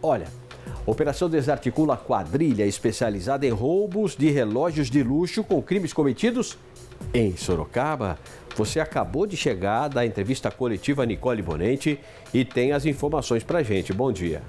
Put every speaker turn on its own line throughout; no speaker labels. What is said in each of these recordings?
Olha, a operação desarticula a quadrilha especializada em roubos de relógios de luxo com crimes cometidos em Sorocaba. Você acabou de chegar da entrevista coletiva Nicole Bonente e tem as informações pra gente. Bom dia.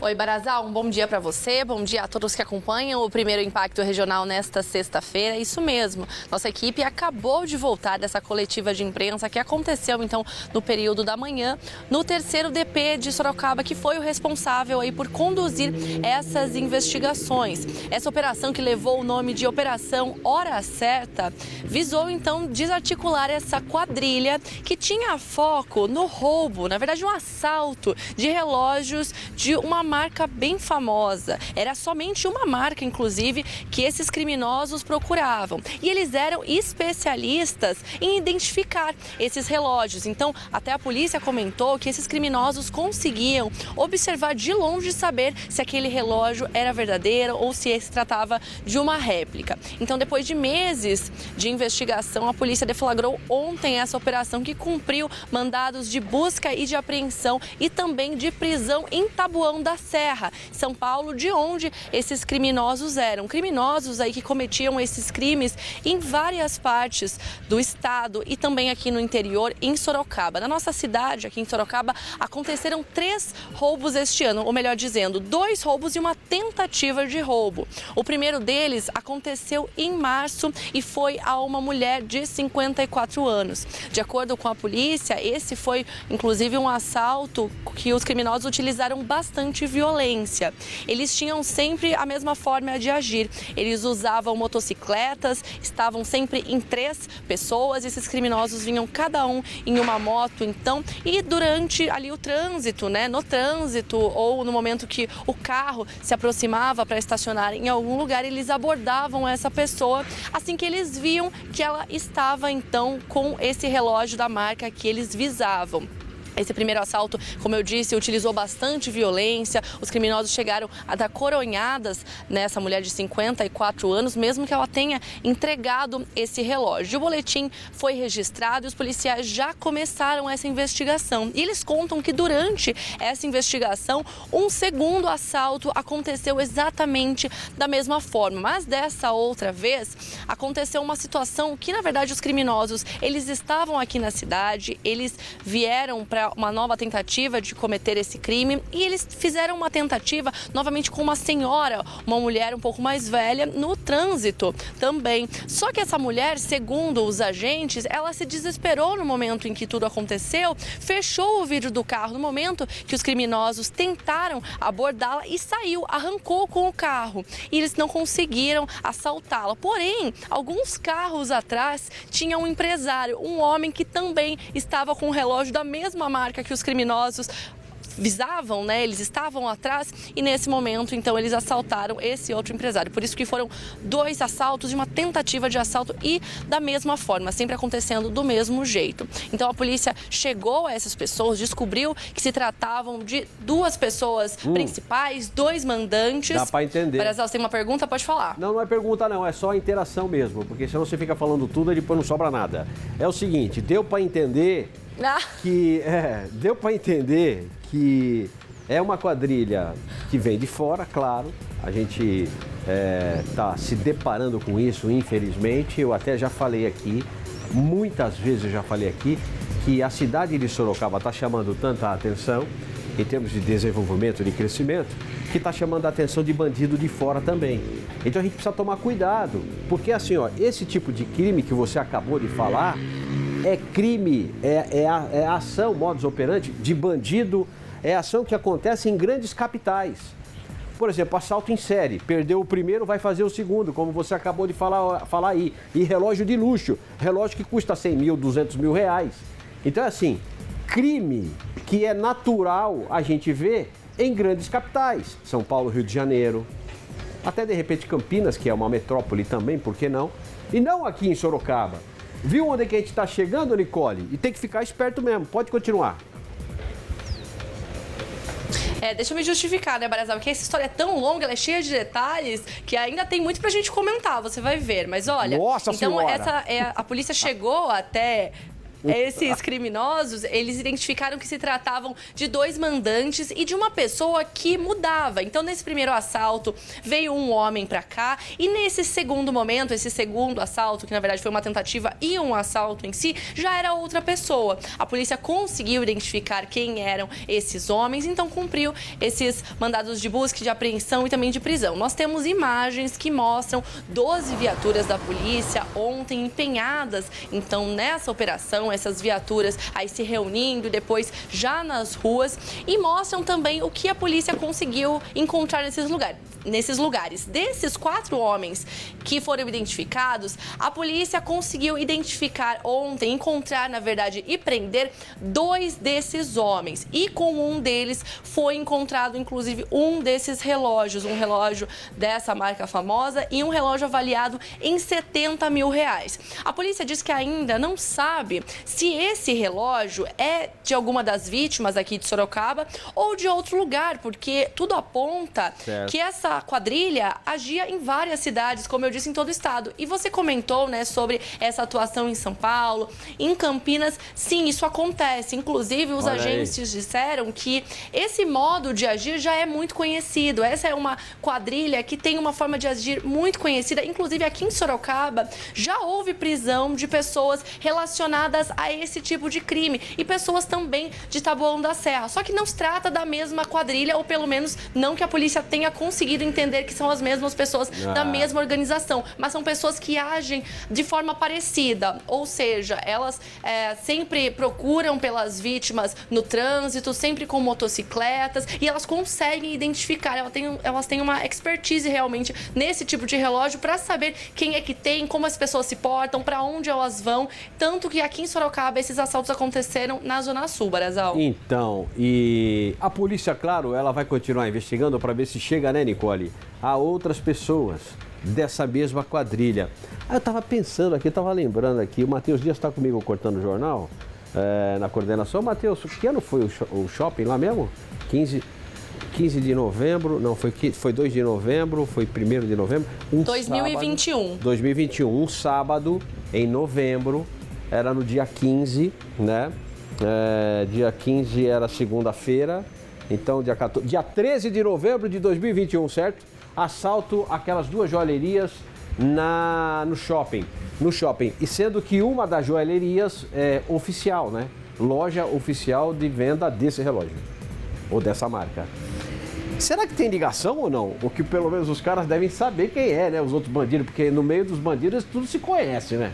Oi, Barazal, um bom dia para você, bom dia a todos que acompanham o Primeiro Impacto Regional nesta sexta-feira. Isso mesmo, nossa equipe acabou de voltar dessa coletiva de imprensa que aconteceu, então, no período da manhã, no 3º DP de Sorocaba, que foi o responsável aí por conduzir essas investigações. Essa operação, que levou o nome de Operação Hora Certa, visou, então, desarticular essa quadrilha que tinha foco no roubo, na verdade, um assalto de relógios de uma marca bem famosa. Era somente uma marca, inclusive, que esses criminosos procuravam. E eles eram especialistas em identificar esses relógios. Então, até a polícia comentou que esses criminosos conseguiam observar de longe e saber se aquele relógio era verdadeiro ou se se tratava de uma réplica. Então, depois de meses de investigação, a polícia deflagrou ontem essa operação que cumpriu mandados de busca e de apreensão e também de prisão em Taboão da Serra, São Paulo, de onde esses criminosos eram. Criminosos aí que cometiam esses crimes em várias partes do estado e também aqui no interior, em Sorocaba. Na nossa cidade, aqui em Sorocaba, aconteceram 3 roubos este ano, ou melhor dizendo, 2 roubos e uma tentativa de roubo. O primeiro deles aconteceu em março e foi a uma mulher de 54 anos. De acordo com a polícia, esse foi inclusive um assalto que os criminosos utilizaram bastante violência. Eles tinham sempre a mesma forma de agir. Eles usavam motocicletas, estavam sempre em 3 pessoas. Esses criminosos vinham cada um em uma moto, então, e durante ali o trânsito, né, no trânsito ou no momento que o carro se aproximava para estacionar em algum lugar, eles abordavam essa pessoa assim que eles viam que ela estava, então, com esse relógio da marca que eles visavam. Esse primeiro assalto, como eu disse, utilizou bastante violência. Os criminosos chegaram a dar coronhadas nessa mulher de 54 anos, mesmo que ela tenha entregado esse relógio. O boletim foi registrado e os policiais já começaram essa investigação. E eles contam que durante essa investigação, um segundo assalto aconteceu exatamente da mesma forma. Mas dessa outra vez, aconteceu uma situação que, na verdade, os criminosos, eles estavam aqui na cidade, eles vieram para uma nova tentativa de cometer esse crime e eles fizeram uma tentativa novamente com uma senhora, uma mulher um pouco mais velha, no trânsito também. Só que essa mulher, segundo os agentes, ela se desesperou no momento em que tudo aconteceu, fechou o vidro do carro no momento que os criminosos tentaram abordá-la e saiu, arrancou com o carro. E eles não conseguiram assaltá-la. Porém, alguns carros atrás tinha um empresário, um homem que também estava com o relógio da mesma marca que os criminosos visavam, né? Eles estavam atrás e nesse momento, então, eles assaltaram esse outro empresário. Por isso que foram 2 assaltos de uma tentativa de assalto e da mesma forma, sempre acontecendo do mesmo jeito. Então, a polícia chegou a essas pessoas, descobriu que se tratavam de 2 pessoas principais, 2 mandantes.
Dá pra entender.
Barazal, você tem uma pergunta? Pode falar.
Não, não é pergunta não, é só interação mesmo, porque senão você fica falando tudo e depois não sobra nada. É o seguinte, deu pra entender que é uma quadrilha que vem de fora, claro. A gente está se deparando com isso, infelizmente. Eu até já falei aqui, muitas vezes eu já falei aqui, que a cidade de Sorocaba está chamando tanta atenção, em termos de desenvolvimento, de crescimento, que está chamando a atenção de bandido de fora também. Então a gente precisa tomar cuidado, porque assim, ó, esse tipo de crime que você acabou de falar é crime, é ação, modus operandi de bandido, é ação que acontece em grandes capitais. Por exemplo, assalto em série, perdeu o primeiro, vai fazer o segundo, como você acabou de falar aí. E relógio de luxo, relógio que custa 100 mil, 200 mil reais. Então é assim, crime que é natural a gente ver em grandes capitais, São Paulo, Rio de Janeiro, até de repente Campinas, que é uma metrópole também, por que não? E não aqui em Sorocaba. Viu onde é que a gente está chegando, Nicole? E tem que ficar esperto mesmo. Pode continuar.
Deixa eu me justificar, né, Barazal? Porque essa história é tão longa, ela é cheia de detalhes, que ainda tem muito pra gente comentar, você vai ver. Mas olha,
Nossa
então
senhora.
a polícia chegou até Esses criminosos, eles identificaram que se tratavam de 2 mandantes e de uma pessoa que mudava. Então, nesse primeiro assalto, veio um homem para cá e nesse segundo momento, esse segundo assalto, que na verdade foi uma tentativa e um assalto em si, já era outra pessoa. A polícia conseguiu identificar quem eram esses homens, então cumpriu esses mandados de busca, de apreensão e também de prisão. Nós temos imagens que mostram 12 viaturas da polícia ontem empenhadas, então, nessa operação, essas viaturas aí se reunindo e depois já nas ruas, e mostram também o que a polícia conseguiu encontrar nesses lugares. Desses 4 homens que foram identificados, a polícia conseguiu identificar ontem, encontrar, na verdade, e prender 2 desses homens. E com um deles foi encontrado, inclusive, um desses relógios, um relógio dessa marca famosa e um relógio avaliado em R$70 mil. A polícia diz que ainda não sabe se esse relógio é de alguma das vítimas aqui de Sorocaba ou de outro lugar, porque tudo aponta que essa quadrilha agia em várias cidades, como eu disse, em todo o estado. E você comentou, né, sobre essa atuação em São Paulo, em Campinas. Sim, isso acontece. Inclusive, os agentes disseram que esse modo de agir já é muito conhecido. Essa é uma quadrilha que tem uma forma de agir muito conhecida. Inclusive, aqui em Sorocaba, já houve prisão de pessoas relacionadas a esse tipo de crime e pessoas também de Taboão da Serra. Só que não se trata da mesma quadrilha, ou pelo menos não que a polícia tenha conseguido entender que são as mesmas pessoas da mesma organização, mas são pessoas que agem de forma parecida, ou seja, elas sempre procuram pelas vítimas no trânsito, sempre com motocicletas, e elas conseguem identificar, elas têm uma expertise realmente nesse tipo de relógio para saber quem é que tem, como as pessoas se portam, para onde elas vão, tanto que aqui em Sorocaba esses assaltos aconteceram na Zona Sul, Barazal.
Então, e a polícia, claro, ela vai continuar investigando para ver se chega, né, Nicole, a outras pessoas dessa mesma quadrilha. Eu estava pensando aqui, estava lembrando aqui, o Matheus Dias está comigo cortando o jornal, na coordenação. Matheus, que ano foi o shopping lá mesmo? 15 de novembro, não, foi 2 de novembro, foi 1º de novembro.
2021.
Sábado, 2021, um sábado em novembro, era no dia 15, né? Dia 15 era segunda-feira, então dia 13 de novembro de 2021, certo? Assalto aquelas 2 joalherias no shopping. E sendo que uma das joalherias é oficial, né? Loja oficial de venda desse relógio, ou dessa marca. Será que tem ligação ou não? Ou que pelo menos os caras devem saber quem é, né? Os outros bandidos, porque no meio dos bandidos tudo se conhece, né?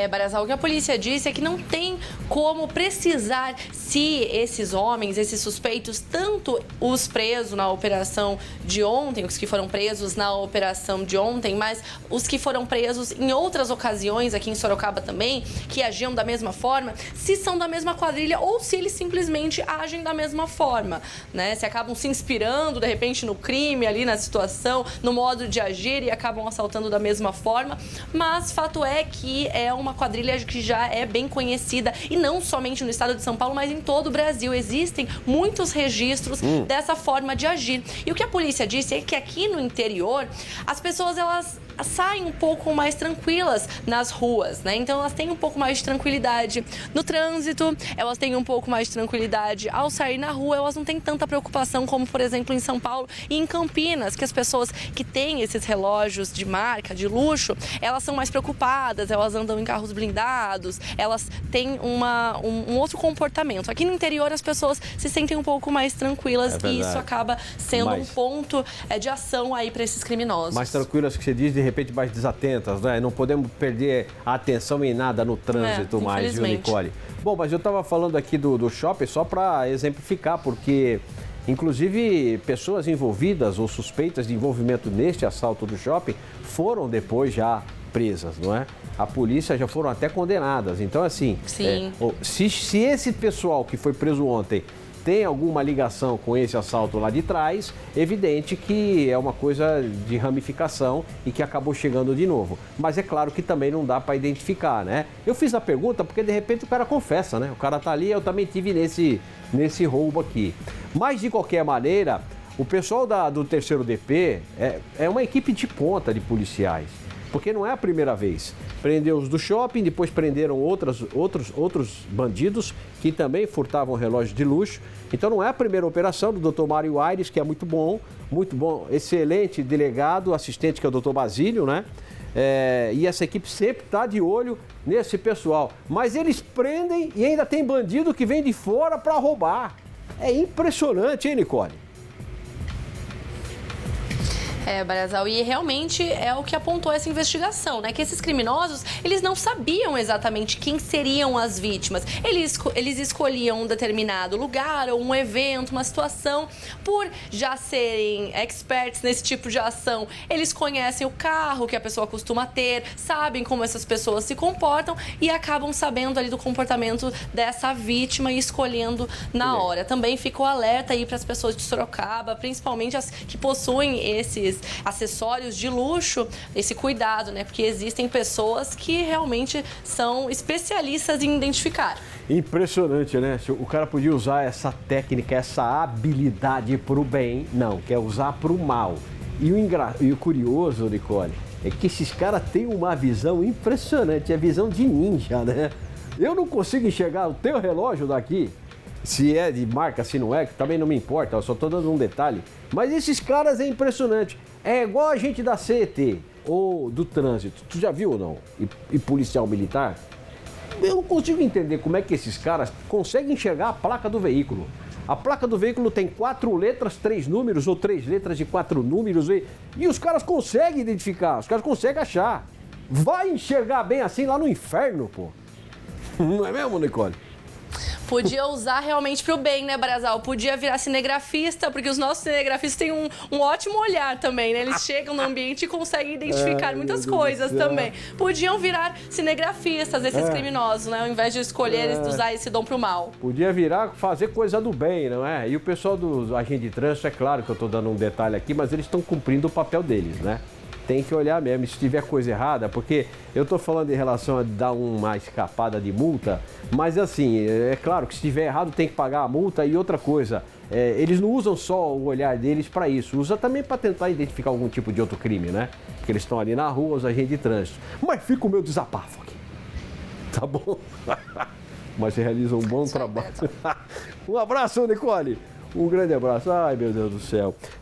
Barazal, o que a polícia disse é que não tem como precisar se esses homens, esses suspeitos, tanto os presos na operação de ontem, os que foram presos na operação de ontem, mas os que foram presos em outras ocasiões aqui em Sorocaba também, que agiam da mesma forma, se são da mesma quadrilha ou se eles simplesmente agem da mesma forma, né? Se acabam se inspirando, de repente, no crime, ali na situação, no modo de agir, e acabam assaltando da mesma forma, mas fato é que é uma quadrilha que já é bem conhecida, e não somente no estado de São Paulo, mas em todo o Brasil. Existem muitos registros dessa forma de agir. E o que a polícia disse é que aqui no interior, as pessoas, elas saem um pouco mais tranquilas nas ruas, né? Então elas têm um pouco mais de tranquilidade no trânsito, elas têm um pouco mais de tranquilidade ao sair na rua, elas não têm tanta preocupação como, por exemplo, em São Paulo e em Campinas, que as pessoas que têm esses relógios de marca, de luxo, elas são mais preocupadas, elas andam em carros blindados, elas têm um outro comportamento. Aqui no interior as pessoas se sentem um pouco mais tranquilas, e isso acaba sendo um ponto de ação aí para esses criminosos.
Mais tranquilas que você diz, de repente mais desatentas, né? Não podemos perder a atenção em nada no trânsito mais, viu, Nicole? Bom, mas eu estava falando aqui do shopping só para exemplificar, porque inclusive pessoas envolvidas ou suspeitas de envolvimento neste assalto do shopping foram depois já presas, não é? A polícia já foram até condenadas. Então, assim, se esse pessoal que foi preso ontem tem alguma ligação com esse assalto lá de trás, evidente que é uma coisa de ramificação e que acabou chegando de novo. Mas é claro que também não dá para identificar, né? Eu fiz a pergunta porque de repente o cara confessa, né? O cara tá ali, eu também tive nesse roubo aqui. Mas de qualquer maneira, o pessoal do 3º DP é uma equipe de ponta de policiais. Porque não é a primeira vez. Prendeu os do shopping, depois prenderam outros bandidos que também furtavam relógios de luxo. Então não é a primeira operação do Dr. Mário Aires, que é muito bom, excelente delegado, assistente que é o Dr. Basílio, né? E essa equipe sempre está de olho nesse pessoal. Mas eles prendem e ainda tem bandido que vem de fora para roubar. É impressionante, hein, Nicole?
Barazal, e realmente é o que apontou essa investigação, né? Que esses criminosos, eles não sabiam exatamente quem seriam as vítimas. Eles escolhiam um determinado lugar ou um evento, uma situação, por já serem experts nesse tipo de ação. Eles conhecem o carro que a pessoa costuma ter, sabem como essas pessoas se comportam e acabam sabendo ali do comportamento dessa vítima e escolhendo na hora. Também ficou alerta aí para as pessoas de Sorocaba, principalmente as que possuem esses acessórios de luxo, esse cuidado, né? Porque existem pessoas que realmente são especialistas em identificar.
Impressionante, né? O cara podia usar essa técnica, essa habilidade para o bem, não, quer usar para o mal. E o curioso, Nicole, é que esses caras têm uma visão impressionante, é visão de ninja, né? Eu não consigo enxergar o teu relógio daqui, se é de marca, se não é, que também não me importa, eu só tô dando um detalhe. Mas esses caras é impressionante. É igual a gente da CET ou do trânsito. Tu já viu ou não? E policial militar? Eu não consigo entender como é que esses caras conseguem enxergar a placa do veículo. A placa do veículo tem 4 letras, 3 números, ou 3 letras de 4 números. E os caras conseguem identificar, os caras conseguem achar. Vai enxergar bem assim lá no inferno, pô. Não é mesmo, Nicole?
Podia usar realmente para o bem, né, Barazal? Podia virar cinegrafista, porque os nossos cinegrafistas têm um ótimo olhar também, né? Eles chegam no ambiente e conseguem identificar muitas coisas também. Podiam virar cinegrafistas, esses criminosos, né? Ao invés de escolher usar esse dom para o mal.
Podia virar fazer coisa do bem, não é? E o pessoal do agente de trânsito, é claro que eu estou dando um detalhe aqui, mas eles estão cumprindo o papel deles, né? Tem que olhar mesmo, se tiver coisa errada, porque eu estou falando em relação a dar uma escapada de multa, mas assim, é claro que se tiver errado tem que pagar a multa. E outra coisa, eles não usam só o olhar deles para isso, usa também para tentar identificar algum tipo de outro crime, né? Porque eles estão ali na rua, os agentes de trânsito. Mas fica o meu desabafo aqui, tá bom? Mas você realiza um bom trabalho. Um abraço, Nicole. Um grande abraço. Ai, meu Deus do céu.